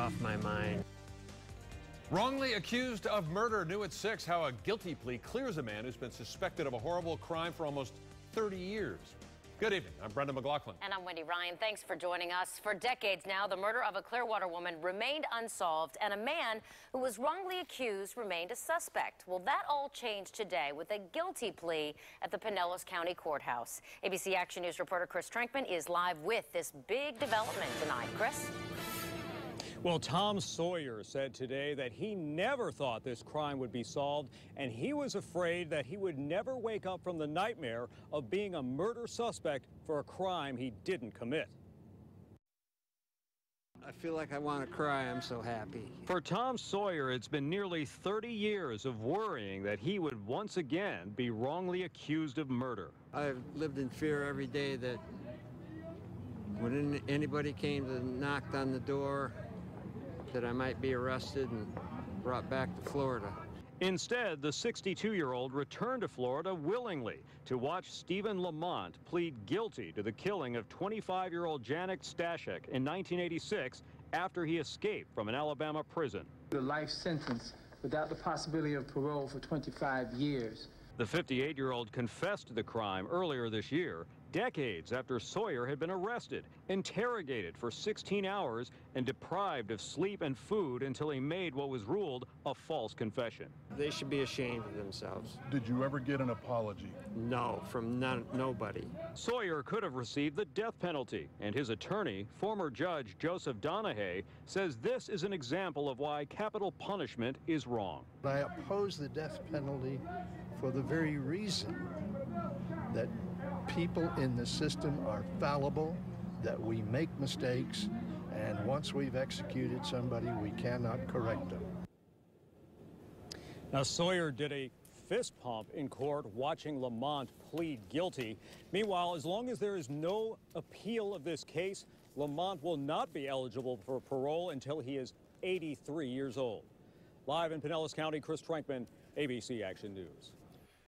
off my mind. Wrongly accused of murder. New at 6, how a guilty plea clears a man who's been suspected of a horrible crime for almost 30 years. Good evening. I'm Brendan McLaughlin. And I'm Wendy Ryan. Thanks for joining us. For decades now, the murder of a Clearwater woman remained unsolved, and a man who was wrongly accused remained a suspect. Well, that all changed today with a guilty plea at the Pinellas County Courthouse. ABC Action News reporter Chris Trankman is live with this big development tonight. Chris? Well, Tom Sawyer said today that he never thought this crime would be solved, and he was afraid that he would never wake up from the nightmare of being a murder suspect for a crime he didn't commit. I feel like I want to cry. I'm so happy. For Tom Sawyer, it's been nearly 30 years of worrying that he would once again be wrongly accused of murder. I've lived in fear every day that when anybody came to knocked on the door, that I might be arrested and brought back to Florida. Instead, the 62-year-old returned to Florida willingly to watch Stephen Lamont plead guilty to the killing of 25-year-old Janet Stashek in 1986 after he escaped from an Alabama prison. The life sentence without the possibility of parole for 25 years. The 58-year-old confessed to the crime earlier this year, decades after Sawyer had been arrested, interrogated for 16 hours, and deprived of sleep and food until he made what was ruled a false confession. They should be ashamed of themselves. Did you ever get an apology? No, from nobody. Sawyer could have received the death penalty, and his attorney, former Judge Joseph Donahue, says this is an example of why capital punishment is wrong. I oppose the death penalty for the very reason that people in the system are fallible, that we make mistakes, and once we've executed somebody, we cannot correct them. Now, Sawyer did a fist pump in court watching Lamont plead guilty. Meanwhile, as long as there is no appeal of this case, Lamont will not be eligible for parole until he is 83 years old. Live in Pinellas County, Chris Trankman, ABC Action News.